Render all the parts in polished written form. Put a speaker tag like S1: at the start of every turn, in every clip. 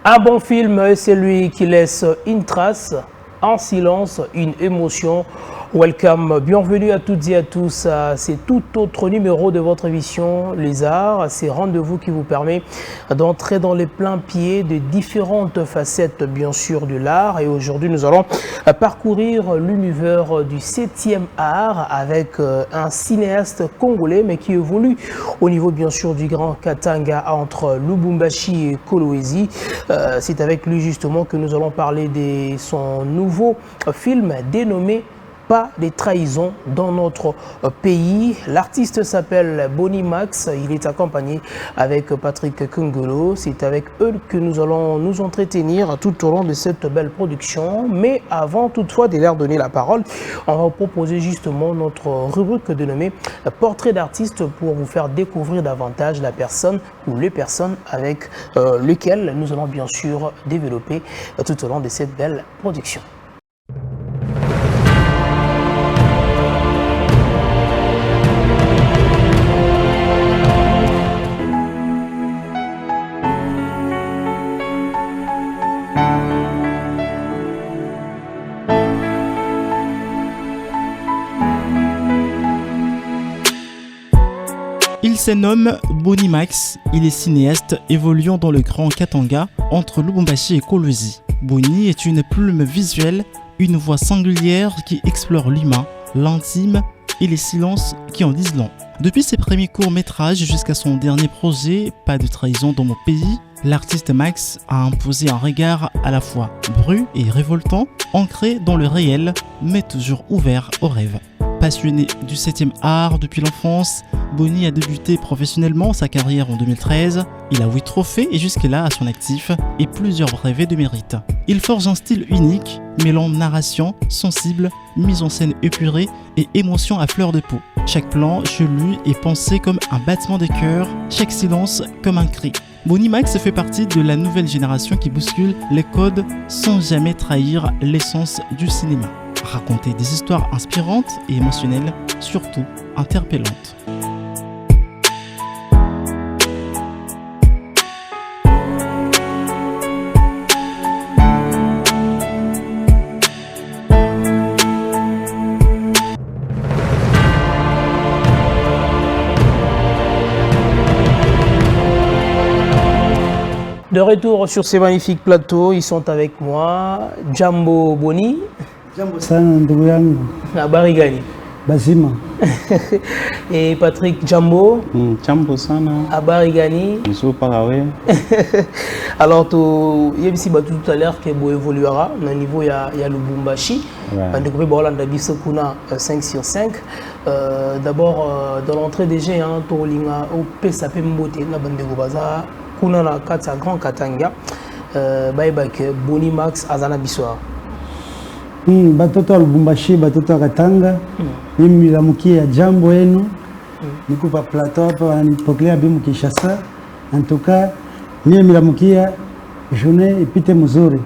S1: Un bon film, c'est lui qui laisse une trace, en silence, une émotion. Welcome, bienvenue à toutes et à tous à c'est tout autre numéro de votre émission Les Arts, c'est rendez-vous qui vous permet d'entrer dans les pleins pieds de différentes facettes bien sûr de l'art. Et aujourd'hui nous allons parcourir l'univers du 7e art avec un cinéaste congolais mais qui évolue au niveau bien sûr du Grand Katanga entre Lubumbashi et Kolwezi. C'est avec lui justement que nous allons parler de son nouveau film dénommé Pas des trahisons dans notre pays. L'artiste s'appelle Bonnie Max. Il est accompagné avec Patrick Kungolo. C'est avec eux que nous allons nous entretenir tout au long de cette belle production. Mais avant toutefois de leur donner la parole, on va vous proposer justement notre rubrique dénommée Portrait d'artiste pour vous faire découvrir davantage la personne ou les personnes avec lesquelles nous allons bien sûr développer tout au long de cette belle production.
S2: Il se nomme Bonnie Max, il est cinéaste évoluant dans le Grand Katanga entre Lubumbashi et Kolwezi. Bonnie est une plume visuelle, une voix singulière qui explore l'humain, l'intime et les silences qui en disent long. Depuis ses premiers courts-métrages jusqu'à son dernier projet, Pas de trahison dans mon pays, l'artiste Max a imposé un regard à la fois brut et révoltant, ancré dans le réel, mais toujours ouvert aux rêves. Passionné du 7e art depuis l'enfance, Bonnie a débuté professionnellement sa carrière en 2013. Il a 8 trophées et jusque-là à son actif et plusieurs brevets de mérite. Il forge un style unique, mêlant narration, sensible, mise en scène épurée et émotion à fleur de peau. Chaque plan chez lui est pensé comme un battement de cœur, chaque silence comme un cri. Bonnie Max fait partie de la nouvelle génération qui bouscule les codes sans jamais trahir l'essence du cinéma. Raconter des histoires inspirantes et émotionnelles, surtout interpellantes.
S1: De retour sur ces magnifiques plateaux, ils sont avec moi, Jambo Bonnie.
S3: Jambo sana ndugu yangu.
S1: Habari gani?
S3: Bazima.
S1: Et Patrick Jambo.
S4: Jambo sana.
S1: Habari gani?
S4: Nzo parawe.
S1: Alors tu yebisi batu tout à l'heure que bo évoluera au niveau ya Lubumbashi. On découvre Bolanda biso kuna 5 sur 5. D'abord dans l'entrée des géants to linga au pesa pembote na bandego baza kuna na kata Grand Katanga. Baibake Bonnie Max azana bisoa.
S3: Batoto wa Lubumbashi, batoto wa Katanga, mimi lamukia jambo yenu, niko pa plateau hapa wananipokelea bimu Kinshasa. En tout cas, mimi lamukia journée ipite mzuri.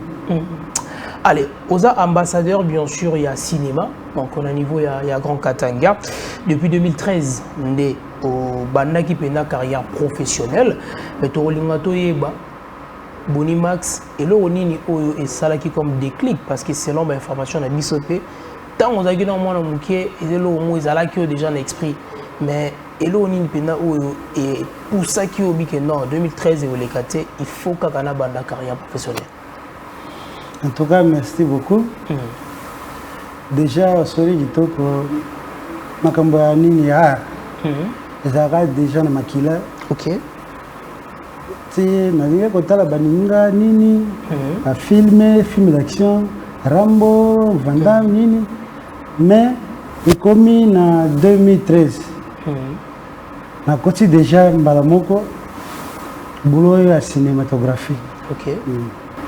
S1: Allez, aux ambassadeurs, bien sûr, il y a cinéma, donc on a niveau il y a Grand Katanga. Depuis 2013, on est au Banaki Pena carrière professionnelle, mais tu as Bonnie Max et là on est ça qui comme déclic parce que selon ma information on a mis sauté tant on a dit non moi non et là on est là qui déjà un esprit mais et là on est pena et pour ça qui au que non 2013 et au Lekate il faut qu'on a banda carrière professionnelle.
S3: En tout cas merci beaucoup. Déjà sorry kitoko makambo ya nini ya ezaka déjà na makila.
S1: OK.
S3: Nalinga kotala baninga nini a film d'action Rambo Van Damme nini mais ikomi na 2013 na koti déjà mbala moko boulot ya cinématographie.
S1: OK.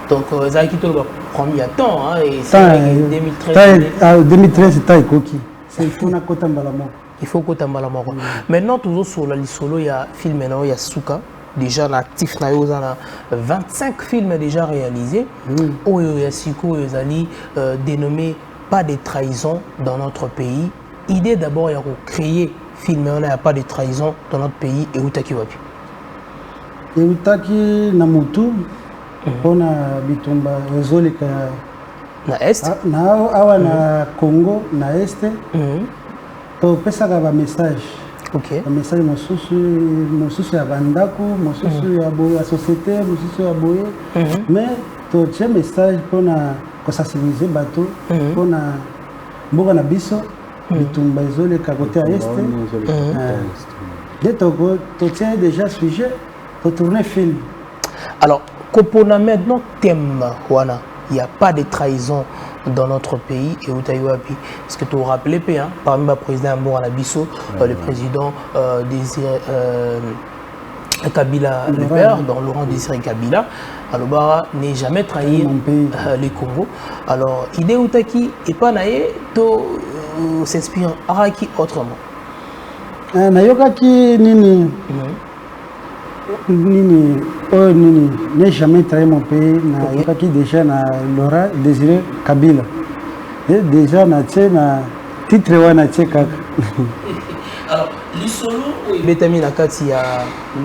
S1: Donc ça qui te le premier temps hein et c'est 2013
S3: 2013 c'est ikoki c'est il faut na kota mbala moko
S1: il faut kota mbala moko maintenant toujours sur la lisolo il y a film maintenant il y a Suka déjà l'actif na yo na 25 films déjà réalisés oyo ya siko ezali dénommé Pas de trahison dans notre pays. Idée d'abord ya créer film on a pas de trahison dans notre pays et utaki wapi
S3: eutaki na mutu mpona bitumba ezoleka
S1: na est
S3: awa na Congo na este topesaka bamessage bamessage mosusu ya bandako mosusu ya société mosusu ya boye mais totie message mpona kosensibilize bato mpona mboka na biso bitumba ezoleka kote ya este nde totie déjà sujet totourne film.
S1: Alors kopona maintenant thème wana il n'y a pas de trahison dans notre pays et Utaïwapi. Parce que tu vous rappelez, parmi le président Mbouanabiso, le président Kabila, le père, dans Laurent Désiré Kabila, alors n'est jamais trahi les Congo. Alors, idée Outaki et pas naïe, to s'inspire Araki autrement.
S3: Nayokaki nini. Nini n'est jamais trahi mon pays na qui déjà na Laurent Désiré Kabila et déjà na titre wana kaka.
S1: Alors l'isolo ou Betami Nakati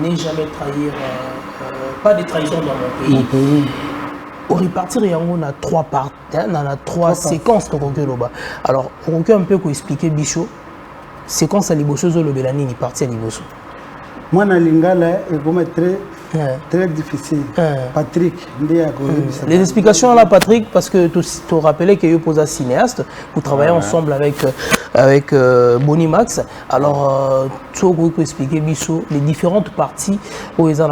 S1: n'est jamais trahir pas de trahison dans mon pays. Au repartir yango na trois parties na trois séquences donc loba. Alors on peut un peu expliquer Bicho séquence à liboso zo lobelani ni partie à liboso.
S3: Moi, na lingala est très difficile. Patrick,
S1: les explications là, Patrick, parce que tu te rappelais qu'il y a eu un cinéaste, vous travaillez ensemble avec Bonnie Max. Alors, tu peux expliquer les différentes parties où ils ont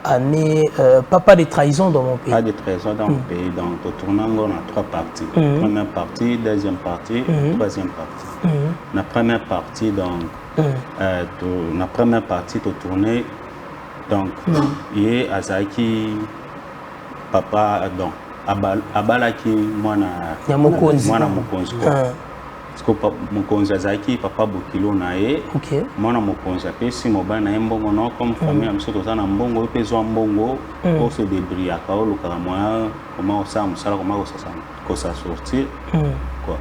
S1: amené pas de trahison dans mon pays.
S4: Pas de trahison dans mon pays. Donc, au tournant, on a trois parties. Première partie, deuxième partie, troisième partie. La première partie, donc. La première partie de tournée, donc il y a Azaki papa donc abalaki mwana mokonzi parce que mokonzi Azaki papa bokilo na ye mwana mokonzi apesi mobali na ye mbongo no comme famille amso toza na mbongo epezwa mbongo pour se débrouiller ka olukaka moyen comment osala mosala comment kosa sortir quoi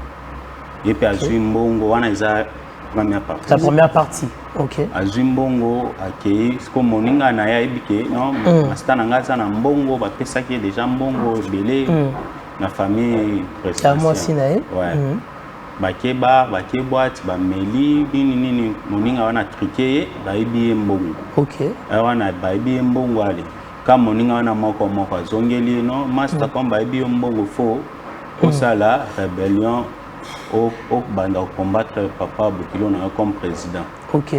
S4: yepe azwi mbongo wana eza première partie.
S1: La première partie, ok.
S4: Azumbongo, ok. Comme moninga na ya ebike, non. Masta na ngaza na mbongo, ba pesa qui déjà mbongo belé. La famille
S1: presque. La moi sinae.
S4: Ouais. Bakeba, bakeboat, ba meli, nini moninga wana triqué, ba ebi mbongo.
S1: Ok.
S4: Wana ba ebi mbongo ali. Comme moninga wana moko zongeli non, masta comme ba ebi mbongo fo. Au sala rébellion. Au banda combattre papa Bokilo comme président.
S1: Ok.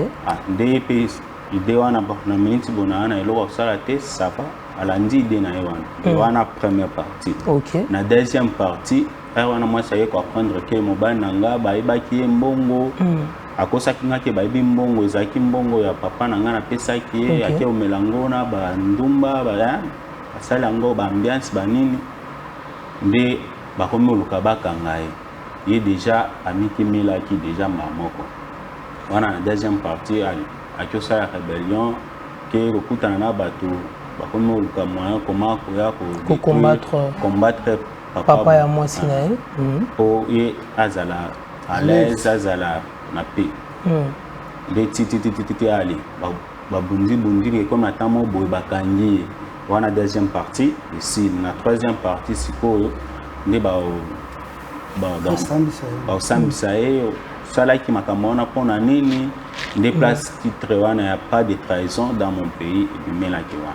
S4: Des pays, idée wana na minute bonana elo sala te ça va à lundi idée na wana première partie.
S1: Ok.
S4: Na deuxième partie, wana moi ça y est quoi apprendre que mobile nanga ba ibaki mbongo. Akosa kinga ke ba ibi mbongo ezaki mbongo ya papa nanga na pesa ki yake omelangona ba ndumba ba sala ngo ba ambiance ba nini. Nde ba komi oluka bakangaye. Il est déjà ami qui m'a qui déjà mamoko. On a la deuxième partie à la rébellion qui est au coup de bateau. Comment combattre
S1: papa et moi sinae.
S4: Pour y azala à l'aise azala na paix. Les titi ali. Babundi bundi comme atamo boy bakangi. On a la deuxième partie ici. La troisième partie c'est quoi? Ne ba Salaki makamona pona nini des places titre wana y a pas de trahison dans mon pays du Melakiwa.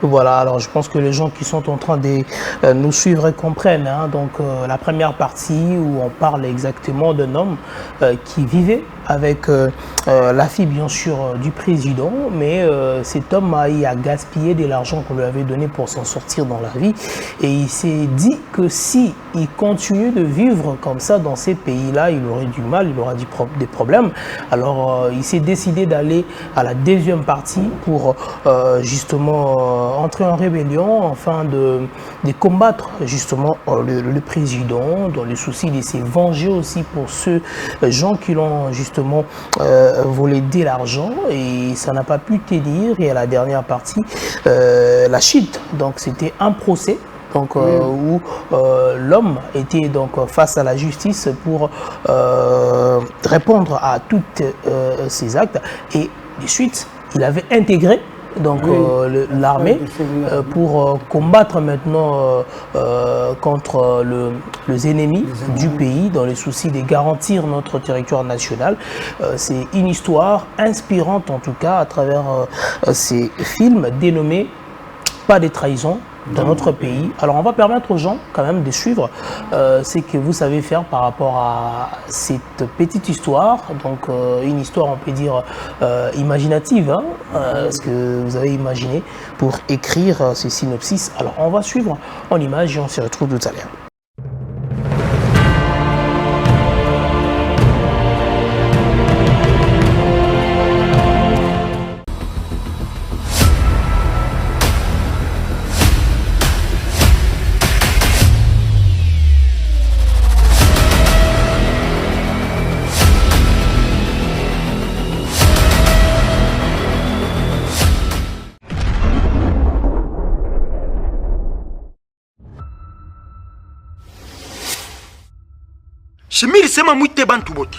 S1: Voilà, alors je pense que les gens qui sont en train de nous suivre comprennent. Donc la première partie où on parle exactement d'un homme qui vivait avec la fille bien sûr du président, mais cet homme a gaspillé de l'argent qu'on lui avait donné pour s'en sortir dans la vie, et il s'est dit que si il continue de vivre comme ça dans ces pays-là, il aurait du mal, il aura des problèmes. Alors il s'est décidé d'aller à la deuxième partie pour justement entrer en rébellion, afin de combattre justement le président dans le souci de se venger aussi pour ceux gens qui l'ont justement volé de l'argent, et ça n'a pas pu tenir. Et à la dernière partie, la chute, donc c'était un procès. Donc, où l'homme était donc face à la justice pour répondre à tous ces actes, et de suite il avait intégré donc l'armée, pour combattre maintenant contre les ennemis du pays, dans le souci de garantir notre territoire national. C'est une histoire inspirante en tout cas à travers ces films dénommés Pas de trahison dans notre pays. Alors on va permettre aux gens quand même de suivre ce que vous savez faire par rapport à cette petite histoire, donc une histoire on peut dire imaginative, hein, ce que vous avez imaginé pour écrire ce synopsis. Alors on va suivre en image et on se retrouve tout à l'heure.
S5: Shimiri sema mwite bantu bote.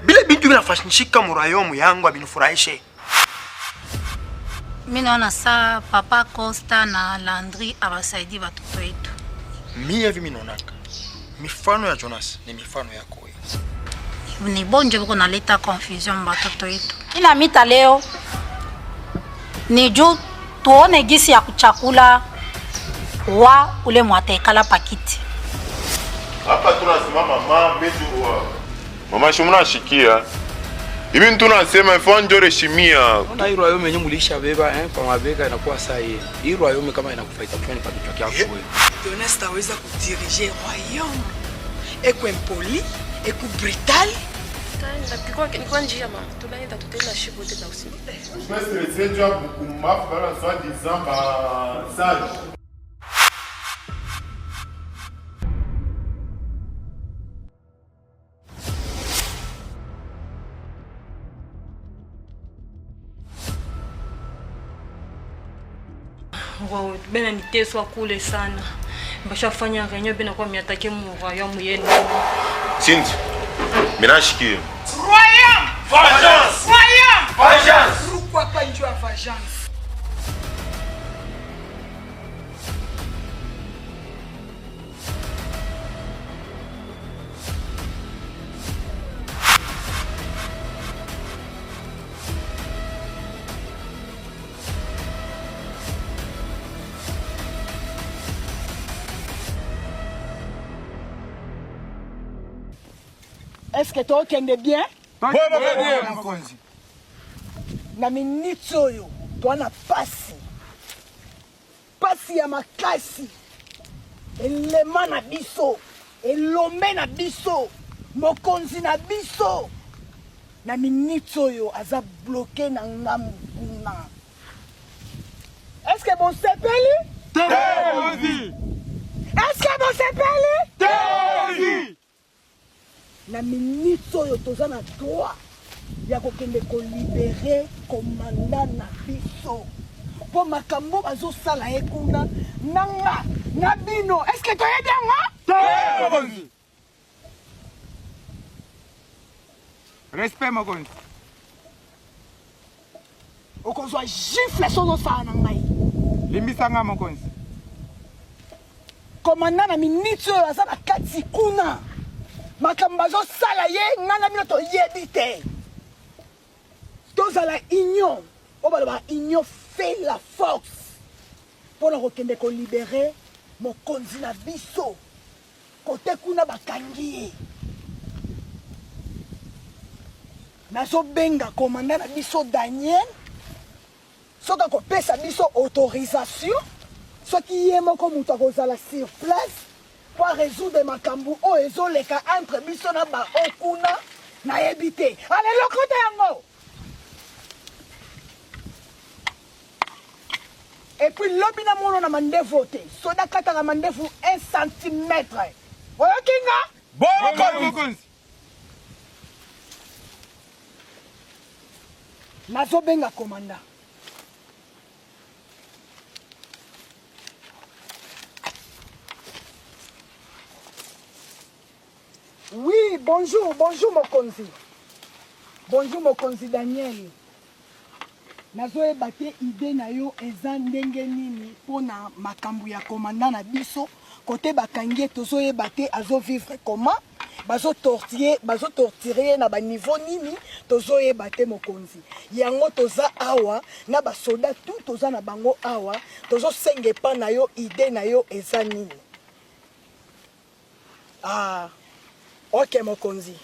S5: Bile bintu vinafanyishika mu rayomu yangu abinifurahishe.
S6: Mimi naona saa Papa Costa na Landry abasaidi watoto wetu.
S5: Mimi hivi mimi naonaka. Mifano ya Jonas ni mifano yako wewe.
S6: Ni bonje bako naleta confusion watoto wetu. Ila mita leo ni juu tuone gisi ya kuchakula wa ule mwatekala pakiti.
S7: Hapa tunasimama mama betu wa mama shumuna shikia. Hivi tunasema ifonjo reshimia.
S8: Ona hilo ayo menye mulisha beba kwa mabeka inakuwa sahihi. Hilo ayo kama inakufaita kufanya kwa kichwa chako wewe.
S9: Jonas taweza kudirige royaume. Eko impoli, eko brutal.
S10: Kwa njia ma tunaenda tutenda shibo tena usini.
S7: Mestre Sejwa bukumafu bala swa dizamba sali.
S10: Wow, bena niteswa kule sana. Bashafanya renyo bena kwa miatake mu royaume yenu.
S7: Cindy, minashikia.
S9: Royaume!
S7: Vengeance!
S9: Royaume!
S7: Vengeance!
S9: Pourquoi pas une joie à vengeance? Est-ce que toi, tu es bien?
S5: Bien.
S9: Na minute oyo twana pasi ya makasi elema na biso elombe na biso mokonzi na biso na minute oyo aza bloqué na ngambu kuna. Est-ce que bon sepeli? Est-ce que bon sepeli? Na minute oyo toza na droit ya kokende ko libérer commandant na biso po makambo bazosala ye kuna nanga na bino. Est-ce que toyebi yango?
S5: Respect mokonzi.
S9: Okozwa gifle sozosala na ngai.
S5: Limbisanga mokonzi.
S9: Commandant na minute oyo aza na kati kuna makambo bazosala ye nga na bino toyebi te. Tozala union, la union fait la force pour nous ko libérer mokonzi na biso kote kuna bakangi. Nazo benga commandant na biso Daniel soka ko pesa biso autorisation soki ye moko mutu akozala sur place pour résoudre makambo o ezoleka entre biso na ba okuna na yebite. Allez lokote yango. Et puis l'homme na mono na mande voter. Soda kata na mande fu 1 cm. Oyo kinga?
S5: Bon mokonzi.
S9: Nazo benga commandant. Oui, bonjour mokonzi. Bonjour mokonzi Daniel. nazoyeba te idée na yo eza ndenge nini mpona makambo ya komanda na biso kote bakangi tozoyeba te azovivre comment bazotortire na baniveau nini tozoyeba te mokonzi yango toza awa na basoda tu toza na bango awa tozosenga epa na yo idée na yo eza nini. Ok mokonzi,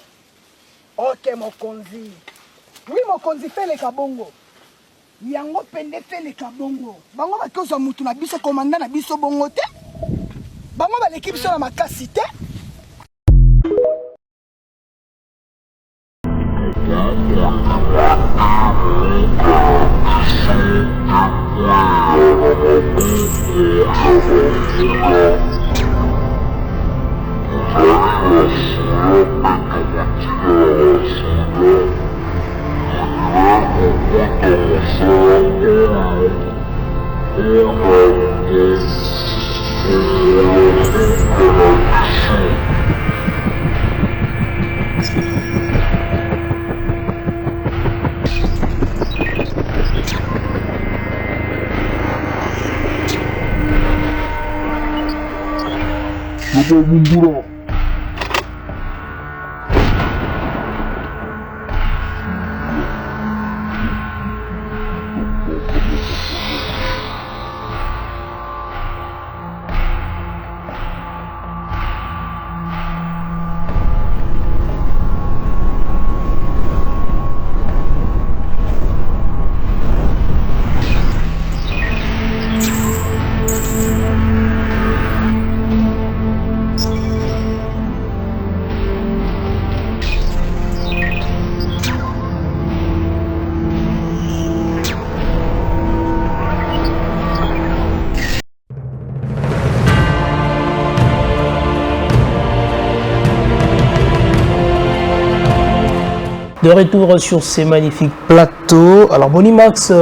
S9: oui mokonzi feleka bongo yango pende feleka bongo bango bakozwa mutu na biso komanda na biso bongo te bango baleki biso na makasi te.
S1: De retour sur ces magnifiques plateaux. Alors Bonimax,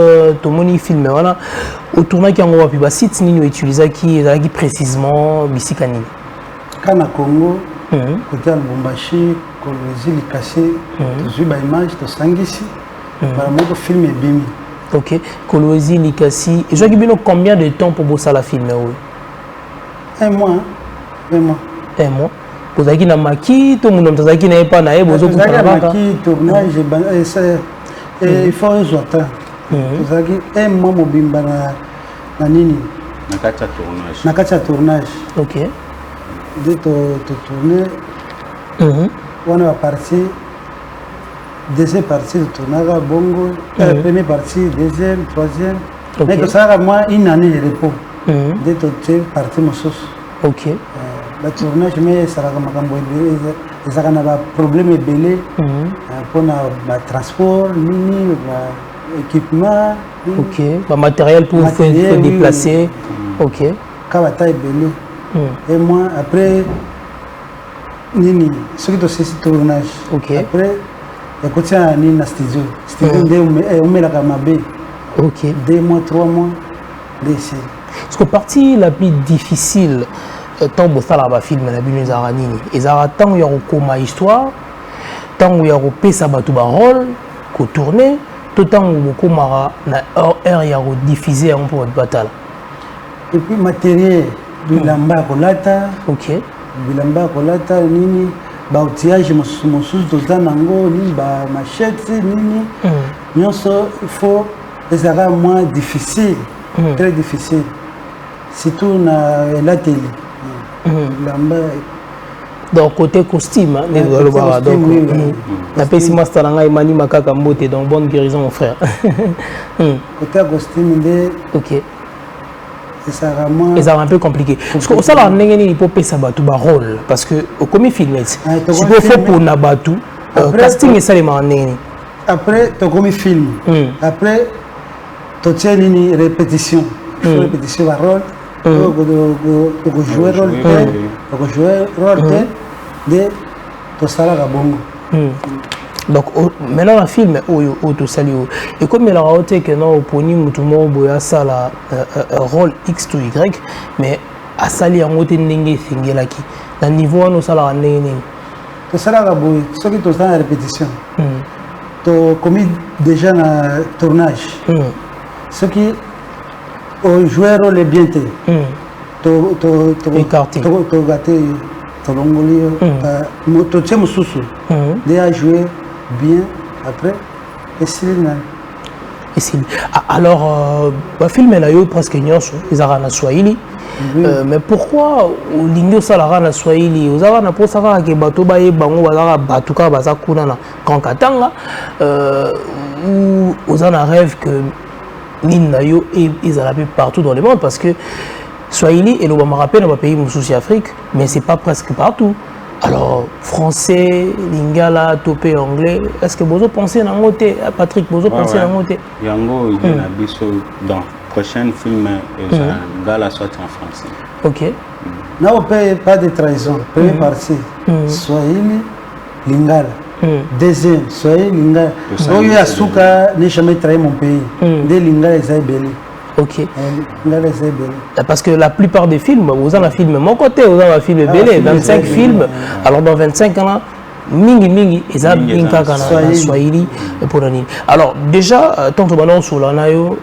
S1: ton moni film, voilà. Au tournoi qui en va puis site ni utiliser qui précisément bisikani.
S3: Kana Congo, côté Lubumbashi, Kolwezi Likasi, tu ba image, tu sangisi, para mon film est bimi.
S1: Ok. Kolwezi Likasi. Et je dis combien de temps pour bosser la film?
S3: Un mois.
S1: Un mois. Vous avez un maquis, tout le monde n'a pas de maquis, vous avez un maquis, tournage, il faut un jour. Vous avez un mois mobimba na nini?
S4: Nakacha tournage.
S1: Ok.
S3: Dès que tu tournes, on a parti, deuxième partie de tournage, bongo, première partie, deuxième, troisième. Mais que ça a moi une année de repos. Dès que tu es parti, mon sauce.
S1: Ok.
S3: Le tournage, mais ça a un problème belé pour le transport, l'équipement.
S1: Ok, le matériel pour faire déplacer. Ok.
S3: Quand tu es belé. Et moi, après, ce qui est aussi tournage.
S1: Ok.
S3: Après, je continue à aller dans le studio. Studio, on met la caméra.
S1: Ok.
S3: 2 mois, 3 mois, d'essai.
S1: Parce que la partie la plus difficile, tant que ça la film la bino zaranini et ça tant il y a une histoire tant il y a un ça batu rôle ko tourner tout temps où beaucoup mara na heure il y a diffuser un peu de bataille
S3: et puis matériel bilamba kolata.
S1: Ok.
S3: Bilamba kolata nini ba outillage mosusu toza nango ni ba machette nini nyonso il faut ça moins difficile très difficile surtout na la télé.
S1: Donc côté costume, la PC Master Mani Makaka Mbote, donc bonne guérison mon frère.
S3: Côté costume,
S1: ok.
S3: C'est
S1: un peu compliqué. Parce que ça là, il faut payer ça battu rôle parce que comme film, si tu fais pour nabatu, casting est ça les mains.
S3: Après, tu comme film. Après, tu tiens une répétition, répétition à rôle. Pour jouer rôle de tout ça là bongo.
S1: Donc maintenant le film où tout ça et comme il a raté que non pour ni mutumo boya ça la rôle X to Y mais à sali en côté ndenge singela qui dans niveau on ça la ndenge
S3: tout ça là boy ce qui tout ça en répétition commis déjà un tournage. Ce qui ont joué un rôle bien.
S1: Écarté.
S3: Déjà joué bien après. Et
S1: alors, le film est presque nyonso, ils ont na Swahili. Mais pourquoi l'Indio salara na Swahili? Vous avez pour savoir que bateau baye bango bazara batuka bazakuna na Kankatanga. Vous avez un rêve que l'Indio ils arrivent partout dans le monde parce que Swahili et le rappelle dans le pays Moussouci Afrique, mais c'est pas presque partout. Alors, français, lingala, topé, anglais, est-ce que vous pensez à côté, Patrick, vous pensez à côté?
S4: Yango, il y a dans le prochain film, il y a un gala sorti en français.
S1: Ok.
S3: Non, on ne paye pas de trahison. Première partie, Swahili, lingala. Deuxième, Swahili, lingala. Oyo Asuka n'a jamais trahi mon pays. Des lingala, ils ont belé.
S1: Ok. Parce que la plupart des films, vous avez un film de mon côté, vous avez un film belé, 25 films. Alors dans 25 ans, mingi, ils ont un Swahili pour la ligne. Alors déjà, tant que nous sur l'anayo,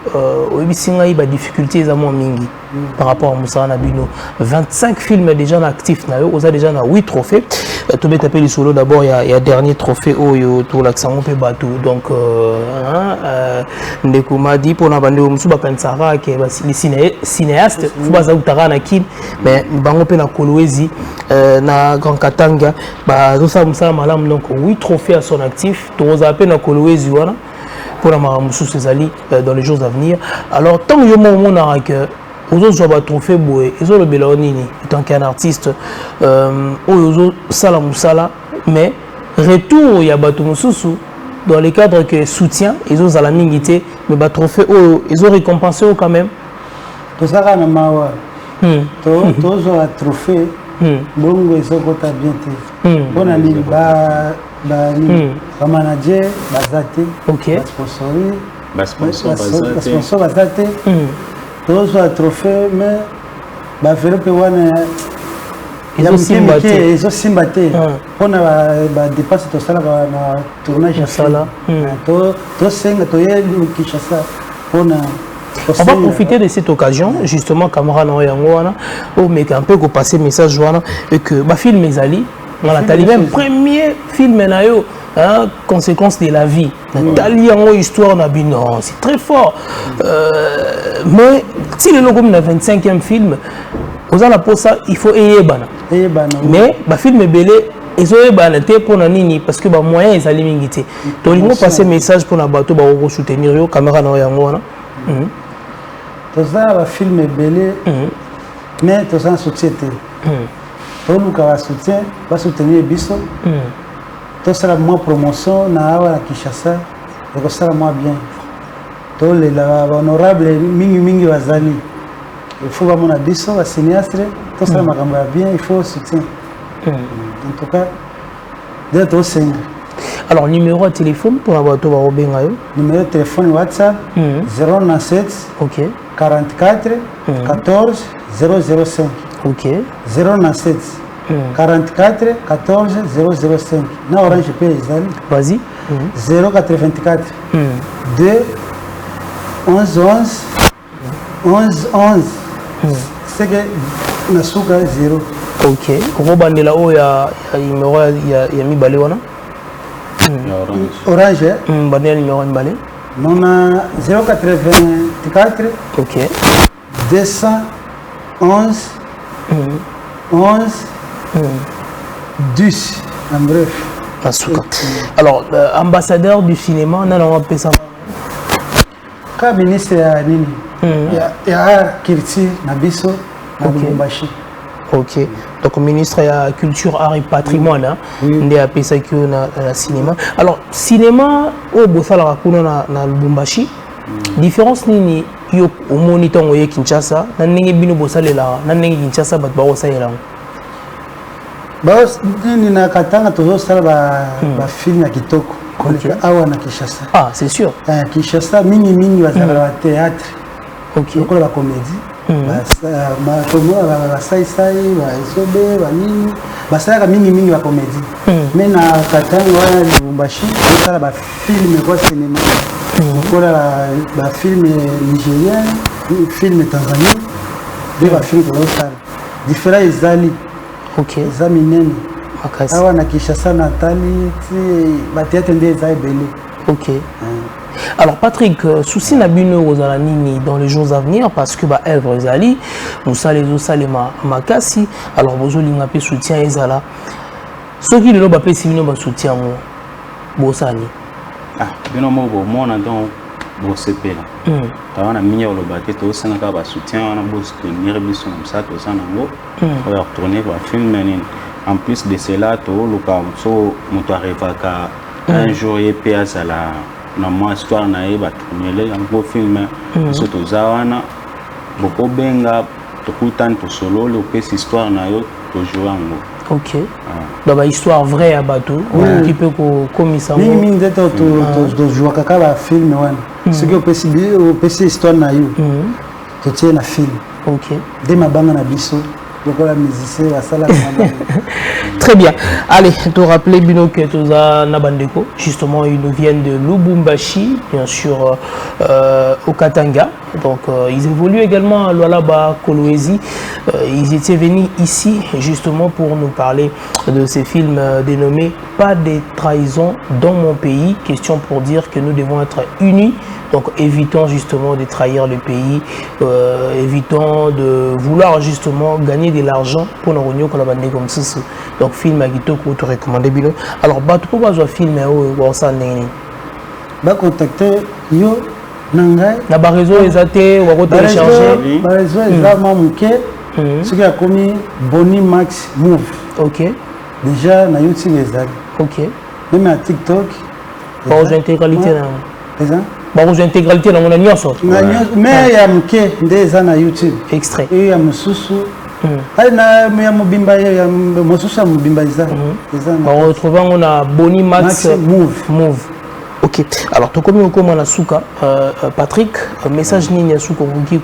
S1: il y a des difficultés mingi par rapport à Moussa Nabino. 25 films déjà actifs, vous avez déjà 8 trophées. Tout le monde solo d'abord, il y a dernier trophée pour l'accent peu bateau. Donc, Ndeko m'a dit pour la bande Moussouba Kansara que les cinéastes, il faut pas utara na kin, mais bango pe na Kolwezi, na Grand Katanga, bah tout ça Moussa Malam donc 8 trophées à son actif. Tout ça appelle na Kolwezi voilà pour la Moussou Césali dans les jours à venir. Alors tant que mon a que aux autres joueurs trophée boué, ils ont le Bélaonini en tant qu'un artiste, aux Sala Moussala, mais retour il y a Batou Moussou dans les cadres que soutien, ils ont la mingité, mais bah trophée ils ont récompensé quand même.
S3: Tout ça quand même mawa, tous ont trophée, bongo ils ont côté bien té, bon ami ba manager bazate,
S1: ok,
S3: sponsor bazate. Tous ont trophée, mais bah faire que ils ont simbaté. On a dépassé tout ça là, tournage à ça. Tout cinq, tout est Kinshasa. On
S1: va profiter de cette occasion, justement, camarade Noyangouana, mais un peu pour passer le message et que ma film mes ali, on a même premier film nayo. Conséquence de la vie. Nathalie en histoire non, c'est très fort. Mais si le logo est le 25e film, vous avez pour ça, il faut eyebana. Mais le film est belé, ils ont eyebana pour nani parce que les moyens sont limités. Donc il faut passer message pour la bateau pour soutenir la caméra dans yango.
S3: Tout ça, le film est belé, mais tout ça société. Tout le soutien va soutenir Bisso. Tout ça, moi, promotion, na Kinshasa, et ça, moi, bien. Tout les honorables, mingi wazali. Il faut que mon abisso, la cinéaste, tout ça, ma caméra bien, il faut soutien. En tout cas, d'être 5.
S1: Alors, numéro de téléphone pour la bateau
S3: numéro de téléphone WhatsApp 097 44 14 005.
S1: Ok.
S3: 097 44 14 005. Na Orange Pay,
S1: vas-y.
S3: 084 2 11 11 11 11. C'est que Nasuka 0.
S1: Ok. Comment bandela o ya numéro ya mi balé wana?
S3: Orange.
S1: Bandela numéro mi balé.
S3: Non a 084.
S1: Ok.
S3: 211 11 10 en bref.
S1: Alors, ambassadeur du cinéma, on a appelé ça.
S3: Quand ministre à Nini, il y a Kirti, Nabiso, Nabumbashi.
S1: Ok. Donc, ministre de la Culture, Art et Patrimoine, on a appelé ça que le cinéma. Alors, cinéma, au Bossala na Lubumbashi, différence Nini, yo au moniteur au Kinshasa, nanenge bino Bossalela, nanenge Kinshasa, bat Barosaela.
S3: Ni na katanga tozosala ba film ya kitoko koleka awa na Kinshasa.
S1: C'est sûr.
S3: Kinshasa mingi bazala ba théâtre.
S1: OK.
S3: Lokola ba comédie. basaisai baesobe banini basalaka mingi bacomédie mais na Katanga wana Lubumbashi basala bafilme kwa cinéma lokola bafilme nigérien filme tanzanie nde bafilme tozosala différent ezali eza minene awa na Kinshasa na Tali bateatre nde eza ebele.
S1: Alors Patrick, souci na bino ozala nini dans les jours à venir parce que œuvre ezali musala ezosalema makasi alors bozolinga mpe soutien ezala soki lelo bapesi bino basoutien mo bosani
S4: bino mo bomona donc bosepela tawana minya oloba te tosengaka basoutien wana bosoutenir biso na mosala toza nango oyo retourner bafilme nini en plus de cela toluka so moto arevaka un jour ye mpe azala na mwa histoire na ye batournele yango filme biso toza wana bokobenga tokutani tosololi opesi histoire na yo tojoue yango.
S1: Donc histoire vraie ya bato qui peut komisa
S3: mingi nde tozwa kaka bafilme wana soki opesi histoire na yo totie na filme nde mabanga na biso lokola musicien basala
S1: Très bien. Allez, te rappeler Bino que Toza Nabandeko, justement, ils nous viennent de Lubumbashi, bien sûr, au Katanga. Donc, ils évoluent également à Lualaba, Kolwezi. Ils étaient venus ici, justement, pour nous parler de ces films dénommés Pas des trahisons dans mon pays. Question pour dire que nous devons être unis. Donc, évitons justement de trahir le pays, évitons de vouloir justement gagner de l'argent pour nous réunir comme ça. Donc, film à Gito que tu recommandes. Alors, tu peux voir un film où ça n'est
S3: pas contacter yo nangai.
S1: Na ba réseau les athées ou à télécharger.
S3: Ba réseau les amants muké. Ce qui a commis Boni Max Move. Déjà na YouTube les amis. Même à TikTok.
S1: Bon, j'ai intégralité là. Bon, j'ai intégralité dans mon alliance.
S3: Mais il y a muké des na YouTube.
S1: Extrait.
S3: Et il y a mususu.
S1: On retrouve on a Boni Max Move. Ok. Alors tu comme on a souka Patrick message nini souka qui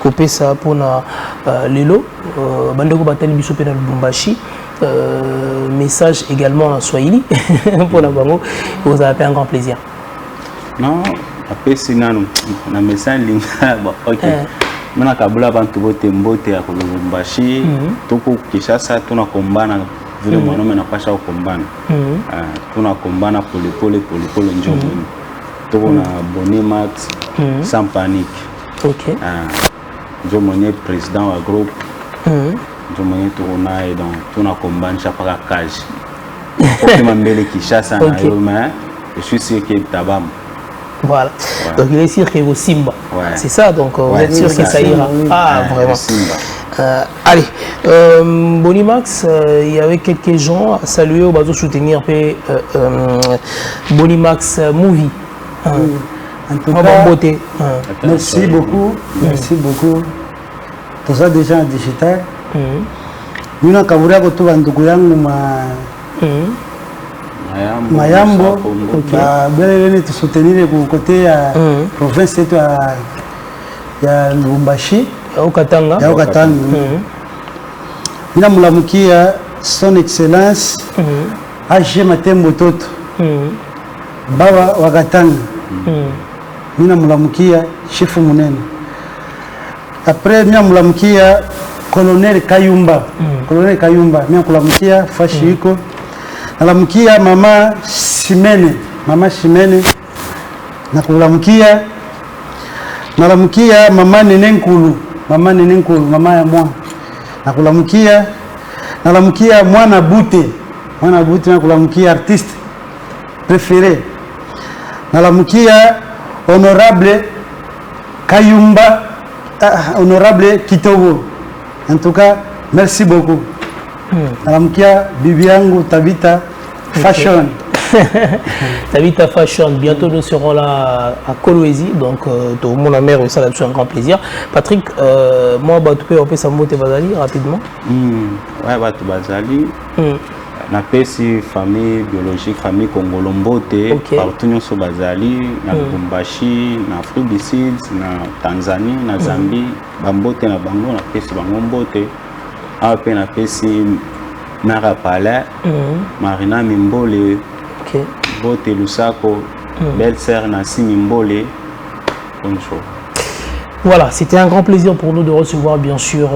S1: copé ça pour na lelo bandeko batali biso pe na Lubumbashi message également en Swahili pour la bango vous avez un grand plaisir.
S4: Non après sinon na message linga OK. Mwana kabula bantu bote mbote ya Lubumbashi toko Kinshasa tunakombana vile mwanaume anapasha kukombana tunakombana pole njoo toko na Boni Max sans panique njoo mwenye président wa groupe njoo mwenye tuko naye donc tunakombana chapaka kaji kwa mbele Kinshasa na yo mais je suis sûr que tabam.
S1: Voilà. Donc il est sûr qu'il est au Simba. C'est ça, donc vous êtes sûr que ça ira. Ah, vraiment. Allez, Boni Max, il y avait quelques gens à saluer au bateau soutenir Boni Max Movie.
S3: En tout cas, merci beaucoup. Merci beaucoup. Tout ça déjà en digital. Nous avons Mayambo, belle te soutenir pour côté à province ya Lubumbashi,
S1: au Katanga.
S3: Mina mulamukia son excellence AG Matembo Toto. Baba wa Katanga. Mina mulamukia chef munene. Après mina mulamukia colonel Kayumba. Colonel Kayumba, mina mulamukia Fashiko. Nalamkia mama Simene, nakulamkia mama Nenenkulu, mama ya mwa. Nalamkia mwana Bute, nakulamkia artiste préféré. Nalamkia honorable Kayumba, honorable Kitogo. En tout cas, merci beaucoup. Nalamkia bibi yangu Tabita Fashion.
S1: Tabita Fashion, bientôt nous serons là à Kolwezi, donc tout le monde a mère, ça c'est un grand plaisir. Patrick, moi tu peux appeler ça Mote Bazali rapidement.
S4: Ouais, Batu Bazali. napesi famille biologique famille Congolombote partout nyonso bazali na Lubumbashi na Afrique du Sud na Tanzanie na Zambie bambote na bango napesi bango mbote awa pe napesi Mara Palais Marina Mimbole Bote Lusako belle-sœur Nassi Mimbole. Bonjour.
S1: Voilà, c'était un grand plaisir pour nous de recevoir bien sûr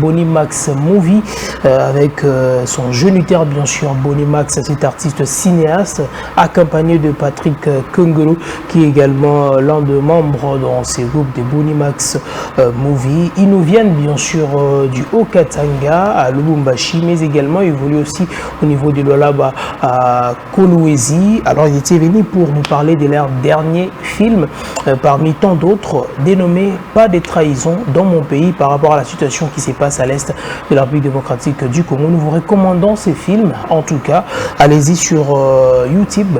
S1: Bonny Max Movie avec son géniteur bien sûr. Bonny Max, cet artiste cinéaste accompagné de Patrick Kongolo qui est également l'un des membres dans ces groupes de Bonny Max Movie. Ils nous viennent bien sûr du Haut-Katanga à Lubumbashi, mais également évoluent aussi au niveau de l'Olaba à Kolwezi. Alors ils étaient venus pour nous parler de leur dernier film parmi tant d'autres dénommé Pas de trahison dans mon pays par rapport à la situation qui se passe à l'est de la République démocratique du Congo. Nous vous recommandons ces films. En tout cas, allez-y sur YouTube,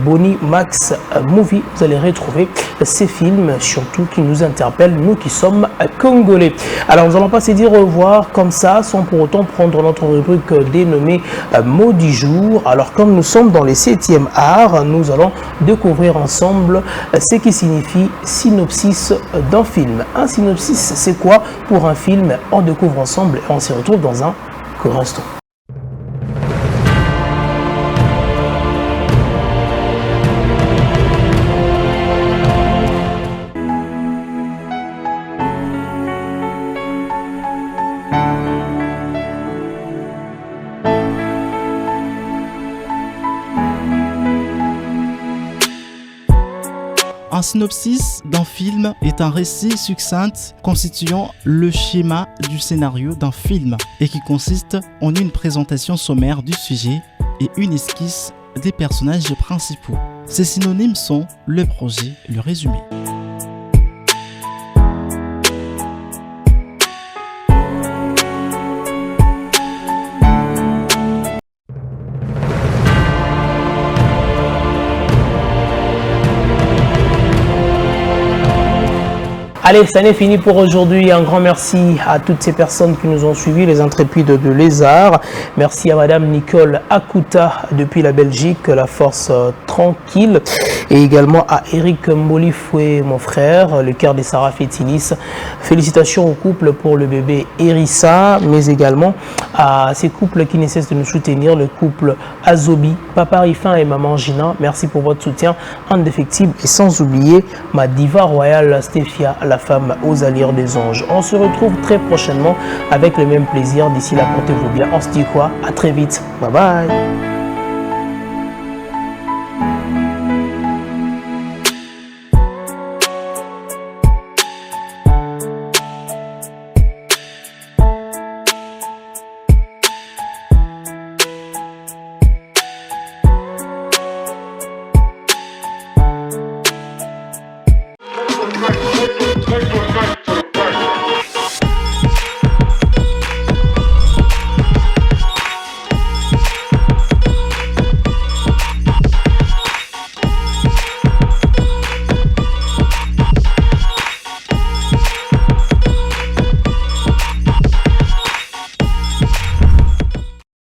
S1: Bonny Max Movie. Vous allez retrouver ces films, surtout qui nous interpellent, nous qui sommes congolais. Alors, nous allons pas se dire au revoir comme ça, sans pour autant prendre notre rubrique dénommée Mot du jour. Alors, comme nous sommes dans les 7e art, nous allons découvrir ensemble ce qui signifie synopsis d'un film. Un synopsis, c'est quoi pour un film? On découvre ensemble et on se retrouve dans un court instant.
S2: Un synopsis d'un film est un récit succinct constituant le schéma du scénario d'un film et qui consiste en une présentation sommaire du sujet et une esquisse des personnages principaux. Ces synonymes sont le projet et le résumé.
S1: Allez, ça n'est fini pour aujourd'hui. Un grand merci à toutes ces personnes qui nous ont suivis, les intrépides de Lézard. Merci à Madame Nicole Akuta depuis la Belgique, la force tranquille. Et également à Eric Molifoué, mon frère, le cœur des Sarah Fétilis. Félicitations au couple pour le bébé Erissa, mais également à ces couples qui ne cessent de nous soutenir, le couple Azobi, Papa Rifin et Maman Gina. Merci pour votre soutien indéfectible et sans oublier ma diva royale Stéphia, la femme aux allures des anges. On se retrouve très prochainement avec le même plaisir. D'ici là, portez-vous bien. On se dit quoi? À très vite. Bye bye.